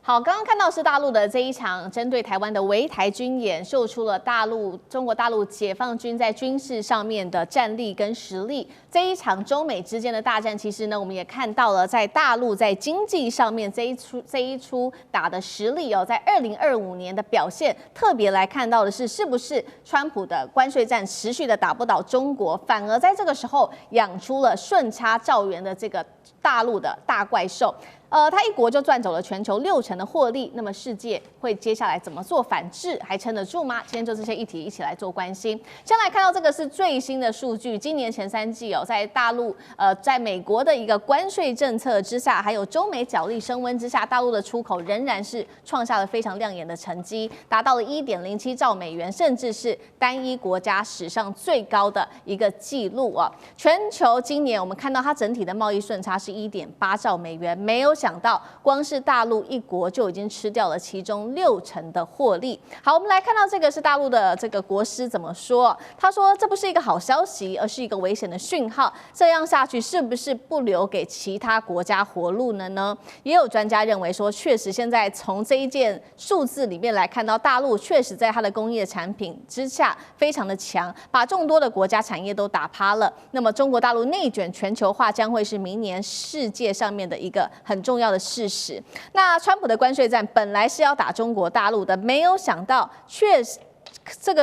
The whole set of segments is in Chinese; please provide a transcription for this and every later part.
好，刚刚看到是大陆的这一场针对台湾的围台军演，秀出了中国大陆解放军在军事上面的战力跟实力。这一场中美之间的大战，其实呢，我们也看到了在大陆在经济上面这一出打的实力哦，在2025年的表现，特别来看到的是不是川普的关税战持续的打不倒中国，反而在这个时候养出了顺差兆元的这个大陆的大怪兽。他一国就赚走了全球60%的获利，那么世界会接下来怎么做反制，还撑得住吗？今天就这些议题一起来做关心。先来看到这个是最新的数据，今年前3季哦，在大陆在美国的一个关税政策之下，还有中美角力升温之下，大陆的出口仍然是创下了非常亮眼的成绩，达到了1.07兆美元，甚至是单一国家史上最高的一个记录啊！全球今年我们看到它整体的贸易顺差是1.8兆美元，没有想到，光是大陆一国就已经吃掉了其中60%的获利。好，我们来看到这个是大陆的这个国师怎么说？他说这不是一个好消息，而是一个危险的讯号。这样下去是不是不留给其他国家活路呢？也有专家认为说，确实现在从这一件数字里面来看到，大陆确实在它的工业产品之下非常的强，把众多的国家产业都打趴了。那么中国大陆内卷全球化将会是明年世界上面的一个很重要的事实。那川普的关税战本来是要打中国大陆的，没有想到确实。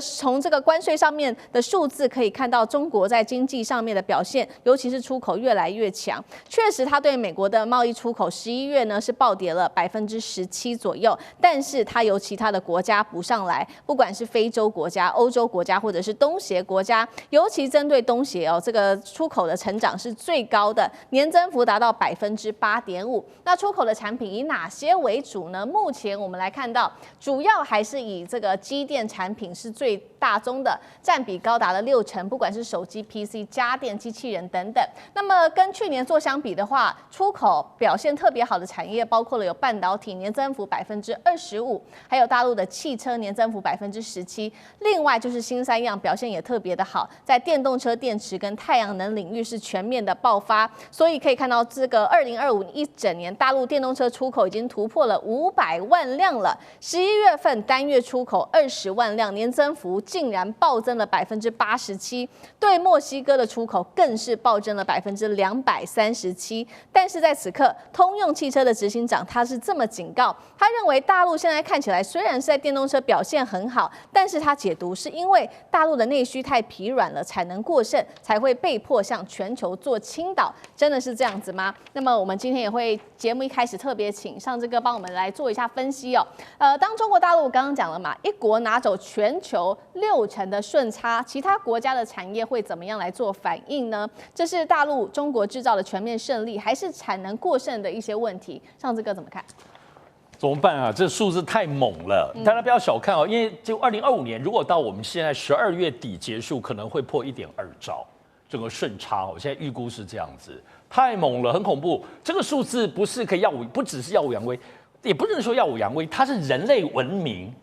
从这个关税上面的数字可以看到，中国在经济上面的表现，尤其是出口越来越强。确实，它对美国的贸易出口11月呢是暴跌了17%左右，但是它由其他的国家补上来，不管是非洲国家、欧洲国家或者是东协国家，尤其针对东协哦，这个出口的成长是最高的，年增幅达到8.5%。那出口的产品以哪些为主呢？目前我们来看到，主要还是以这个机电产品是最大宗的，占比高达了60%，不管是手机、PC、家电、机器人等等。那么跟去年做相比的话，出口表现特别好的产业包括了有半导体年增幅25%，还有大陆的汽车年增幅17%。另外就是新三样表现也特别的好，在电动车电池跟太阳能领域是全面的爆发，所以可以看到这个2025一整年大陆电动车出口已经突破了500万辆了。11月份单月出口20万辆，年增幅竟然暴增了87%，对墨西哥的出口更是暴增了237%。但是在此刻，通用汽车的执行长他是这么警告，他认为大陆现在看起来虽然是在电动车表现很好，但是他解读是因为大陆的内需太疲软了，产能过剩，才会被迫向全球做倾倒。真的是这样子吗？那么我们今天也会节目一开始特别请上这个帮我们来做一下分析哦。当中国大陆刚刚讲了嘛，一国拿走全球60%的顺差，其他国家的产业会怎么样来做反应呢？这是大陆中国制造的全面胜利，还是产能过剩的一些问题？上次哥怎么看？怎么办啊？这数字太猛了，大家不要小看哦，因为就2025年，如果到我们现在12月底结束，可能会破1.2兆，整个顺差哦，现在预估是这样子，太猛了，很恐怖。这个数字不是可以不只是耀武扬威。也不能说耀武扬威，它是人类文明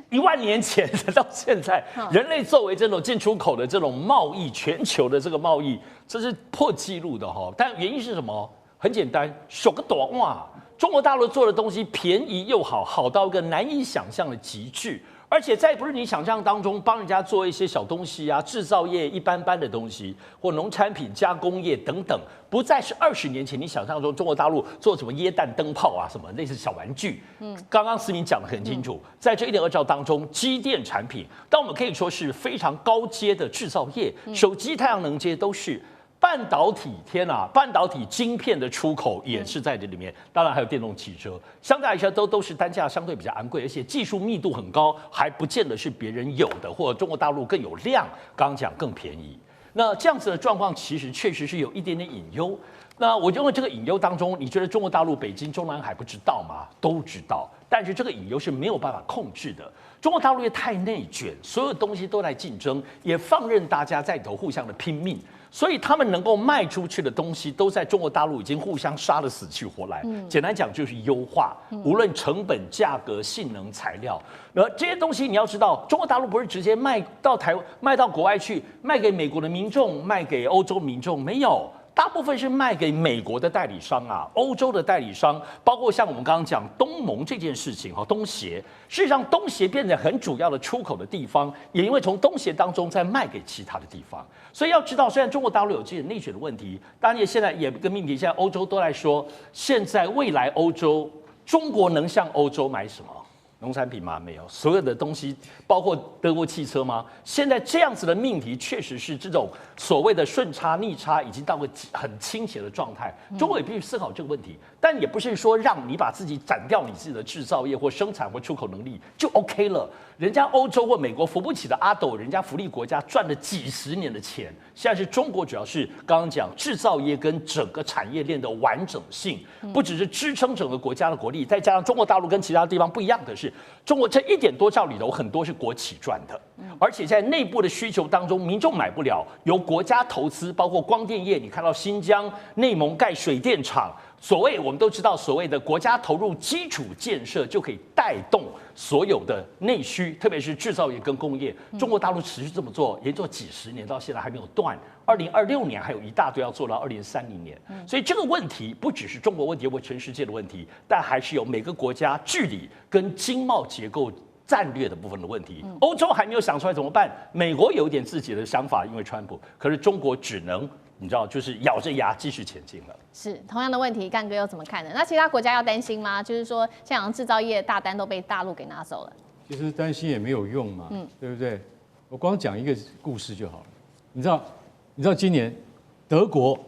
1万年前到现在，人类作为这种进出口的这种贸易，全球的这个贸易，这是破纪录的哈。但原因是什么？很简单，手个短哇！中国大陆做的东西便宜又好，好到一个难以想象的极致。而且再不是你想象当中帮人家做一些小东西啊，制造业一般般的东西，或农产品加工业等等，不再是20年前你想象中中国大陆做什么椰蛋灯泡啊，什么类似小玩具。刚刚思明讲得很清楚，在这1.2兆当中，机电产品，但我们可以说是非常高阶的制造业，手机、太阳能这些都是。半导体，天哪！半导体晶片的出口也是在这里面，当然还有电动汽车，相对来说都是单价相对比较昂贵，而且技术密度很高，还不见得是别人有的，或者中国大陆更有量，刚刚讲更便宜。那这样子的状况，其实确实是有一点点隐忧。那我认为这个隐忧当中，你觉得中国大陆、北京、中南海不知道吗？都知道，但是这个隐忧是没有办法控制的。中国大陆也太内卷，所有东西都来竞争，也放任大家在里头互相的拼命。所以他们能够卖出去的东西，都在中国大陆已经互相杀得死去活来。简单讲就是优化，无论成本、价格、性能、材料，而这些东西你要知道，中国大陆不是直接卖到国外去，卖给美国的民众，卖给欧洲民众，没有。大部分是卖给美国的代理商啊，欧洲的代理商，包括像我们刚刚讲东盟这件事情哈，东协，事实上东协变成很主要的出口的地方，也因为从东协当中再卖给其他的地方，所以要知道，虽然中国大陆有这些内卷的问题，当然现在也跟命题，现在欧洲都来说，现在未来欧洲，中国能向欧洲买什么？农产品吗？没有，所有的东西，包括德国汽车吗？现在这样子的命题，确实是这种所谓的顺差逆差已经到个很倾斜的状态。中国也必须思考这个问题，但也不是说让你把自己斩掉你自己的制造业或生产或出口能力就 OK 了。人家欧洲或美国扶不起的阿斗，人家福利国家赚了几十年的钱，现在是中国主要是刚刚讲制造业跟整个产业链的完整性，不只是支撑整个国家的国力，再加上中国大陆跟其他地方不一样的是，中国这1点多兆里头很多是国企赚的，而且在内部的需求当中，民众买不了，由国家投资，包括光电业，你看到新疆、内蒙盖水电厂。所谓我们都知道，所谓的国家投入基础建设就可以带动所有的内需，特别是制造业跟工业。中国大陆持续这么做，也做几十年，到现在还没有断。2026年还有一大堆要做到2030年，所以这个问题不只是中国问题或全世界的问题，但还是有每个国家治理跟经贸结构。战略的部分的问题，欧洲还没有想出来怎么办。美国有一点自己的想法，因为川普，可是中国只能你知道，就是咬着牙继续前进了。是同样的问题，干哥又怎么看呢？那其他国家要担心吗？就是说，像制造业大单都被大陆给拿走了。其实担心也没有用嘛，对不对？我光讲一个故事就好了。你知道今年德国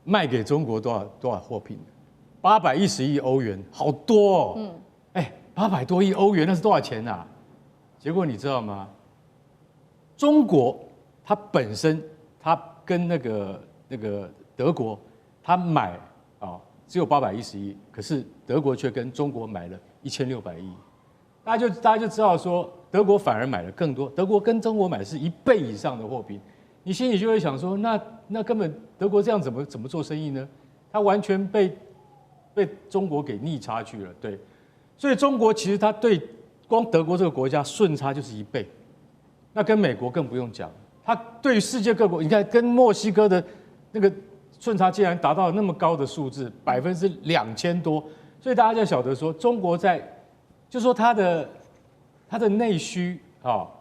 卖给中国多少货品？810亿欧元，好多哦。800多亿欧元，那是多少钱啊？结果你知道吗？中国它本身，它跟那个德国，它买只有810亿，可是德国却跟中国买了1600亿，大家就知道说，德国反而买了更多，德国跟中国买是1倍以上的货品，你心里就会想说，那根本德国这样怎么做生意呢？它完全被中国给逆差去了，对。所以中国其实它对光德国这个国家顺差就是1倍，那跟美国更不用讲，它对于世界各国，你看跟墨西哥的那个顺差竟然达到那么高的数字，2000多，所以大家就晓得说，中国就说它的内需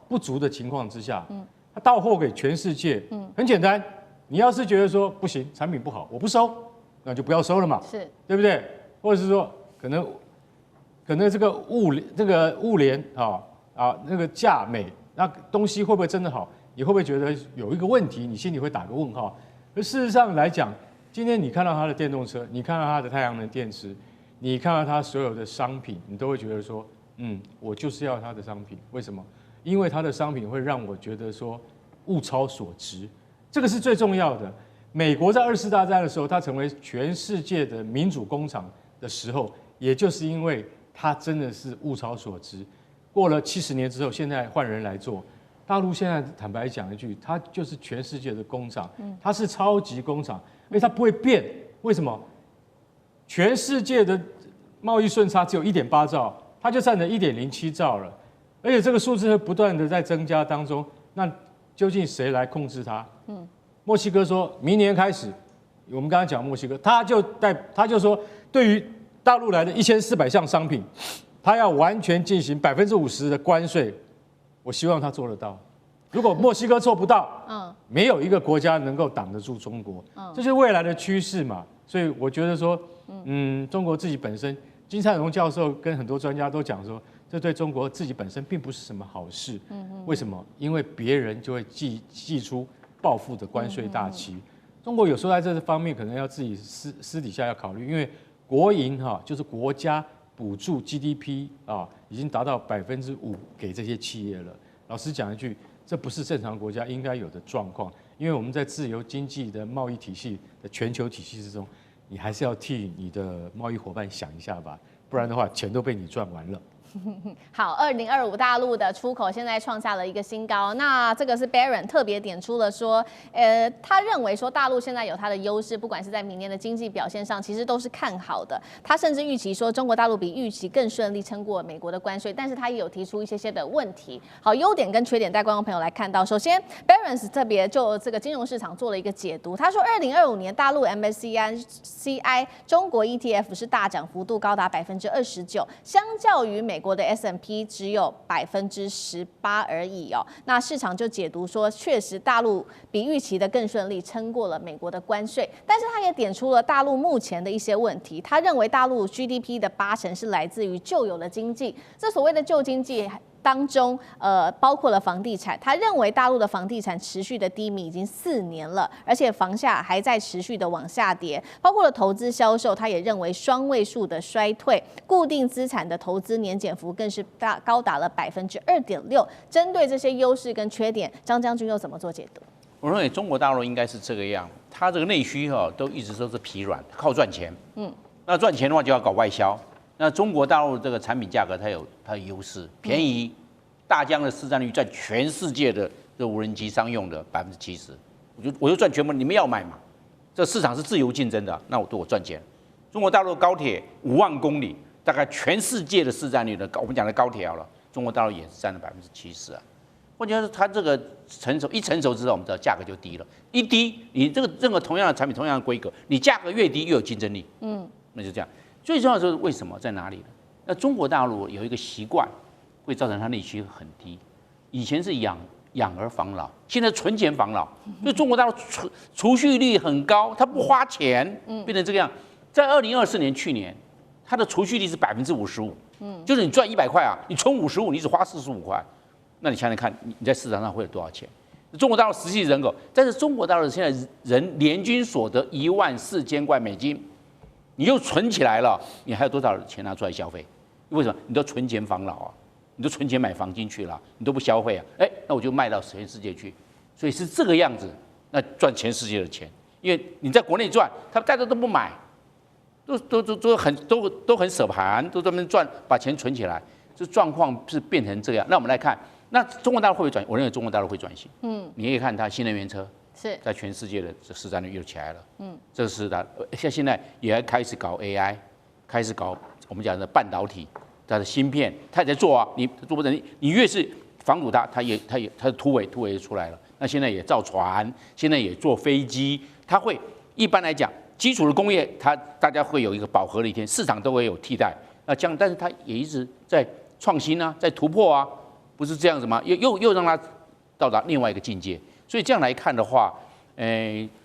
不足的情况之下，它到货给全世界，很简单，你要是觉得说不行，产品不好，我不收，那就不要收了嘛，是，对不对？或者是说可能这个物联那个价美，那东西会不会真的好？你会不会觉得有一个问题？你心里会打个问号？而事实上来讲，今天你看到它的电动车，你看到它的太阳能电池，你看到它所有的商品，你都会觉得说，我就是要它的商品。为什么？因为它的商品会让我觉得说物超所值，这个是最重要的。美国在2次大战的时候，它成为全世界的民主工厂的时候，也就是因为它真的是物超所值。过了70年之后，现在换人来做，大陆现在坦白讲一句，它就是全世界的工厂，它是超级工厂，因为它不会变。为什么？全世界的贸易顺差只有1.8兆，它就占了1.07兆了，而且这个数字会不断的在增加当中。那究竟谁来控制它？墨西哥说明年开始，我们刚刚讲墨西哥，他就说对于大陆来的1400项商品，他要完全进行50%的关税。我希望他做得到。如果墨西哥做不到，没有一个国家能够挡得住中国，这是未来的趋势嘛。所以我觉得说，中国自己本身，金灿荣教授跟很多专家都讲说，这对中国自己本身并不是什么好事。为什么？因为别人就会祭出报复的关税大旗。中国有时候在这方面可能要自己私底下要考虑，因为国营就是国家补助 GDP 已经达到5%给这些企业了。老实讲一句，这不是正常国家应该有的状况，因为我们在自由经济的贸易体系的全球体系之中，你还是要替你的贸易伙伴想一下吧，不然的话钱都被你赚完了。好，2025大陆的出口现在创下了一个新高。那这个是 Barron 特别点出了说，他认为说大陆现在有它的优势，不管是在明年的经济表现上，其实都是看好的。他甚至预期说中国大陆比预期更顺利撑过美国的关税，但是他也有提出一些的问题。好，优点跟缺点带观众朋友来看到。首先 ，Barron 特别就这个金融市场做了一个解读，他说2025年大陆 MSCI 中国 ETF 是大涨幅度高达29%，相较于美国的 S&P 只有18%而已哦。那市场就解读说，确实大陆比预期的更顺利，撑过了美国的关税。但是他也点出了大陆目前的一些问题。他认为大陆 GDP 的80%是来自于旧有的经济，这所谓的旧经济当中，包括了房地产。他认为大陆的房地产持续的低迷已经4年了，而且房价还在持续的往下跌。包括了投资销售，他也认为双位数的衰退，固定资产的投资年减幅更是高达了2.6%。针对这些优势跟缺点，张将军又怎么做解读？我认为中国大陆应该是这个样，它这个内需都一直都是疲软，靠赚钱。那赚钱的话就要搞外销。那中国大陆这个产品价格它有优势，便宜，大疆的市占率占全世界的这无人机商用的70%，我就赚全部，你们要买嘛？这市场是自由竞争的，那我赚钱。中国大陆高铁5万公里，大概全世界的市占率的我们讲的高铁好了，中国大陆也是占了70%啊。关键是它这个成熟之后，我们知道价格就低了，一低，你这个任何同样的产品、同样的规格，你价格越低越有竞争力。那就这样。最重要的是为什么在哪里呢？那中国大陆有一个习惯，会造成它内需很低。以前是养儿防老，现在存钱防老。所以中国大陆储蓄率很高，它不花钱，变成这个样。在2024年去年，它的储蓄率是55%，就是你赚100块啊，你存55，你只花45块，那你想想看，你在市场上会有多少钱？中国大陆实际人口，但是中国大陆现在人年均所得14000块美金。你又存起来了，你还有多少钱拿出来消费？为什么？你都存钱防老啊，你都存钱买房进去了，你都不消费啊？那我就卖到全世界去，所以是这个样子，那赚全世界的钱。因为你在国内赚，大家都不买，都很舍盘，都专门赚，把钱存起来，这状况是变成这样。那我们来看，那中国大陆会不会转？我认为中国大陆会转型。你可以看它新能源车。在全世界的市占率又起来了，这是它现在也开始搞 AI， 开始搞我们讲的半导体，它的芯片，它也在做啊。你做不成，你越是防堵它的突围出来了。那现在也造船，现在也做飞机，它会一般来讲，基础的工业大家会有一个饱和的一天，市场都会有替代。那这样，但是它也一直在创新啊，在突破啊，不是这样子吗？又让它到达另外一个境界。所以这样来看的话，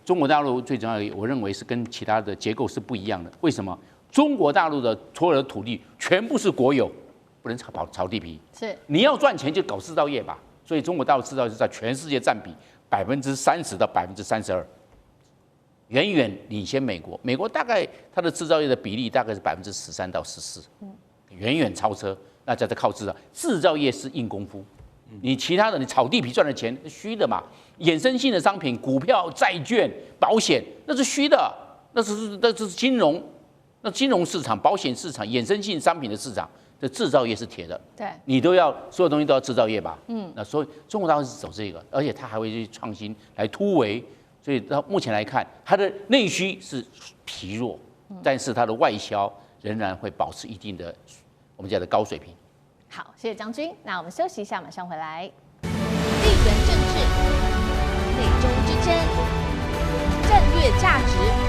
中国大陆最重要的，我认为是跟其他的结构是不一样的。为什么？中国大陆的所有的土地全部是国有，不能炒地皮。是你要赚钱就搞制造业吧。所以中国大陆制造业在全世界占比30%到32%，远远领先美国。美国大概它的制造业的比例大概是13%到14%，远远超车。那在这靠制造业是硬功夫。你其他的，你炒地皮赚的钱是虚的嘛？衍生性的商品，股票、债券、保险，那是虚的，那是金融，那金融市场、保险市场、衍生性商品的市场，这制造业是铁的。对，你都要所有东西都要制造业吧？那所以中国大陆是走这个，而且它还会去创新来突围。所以到目前来看，它的内需是疲弱，但是它的外销仍然会保持一定的我们讲的高水平。好，谢谢将军。那我们休息一下，马上回来。地缘政治、美中之争、战略价值。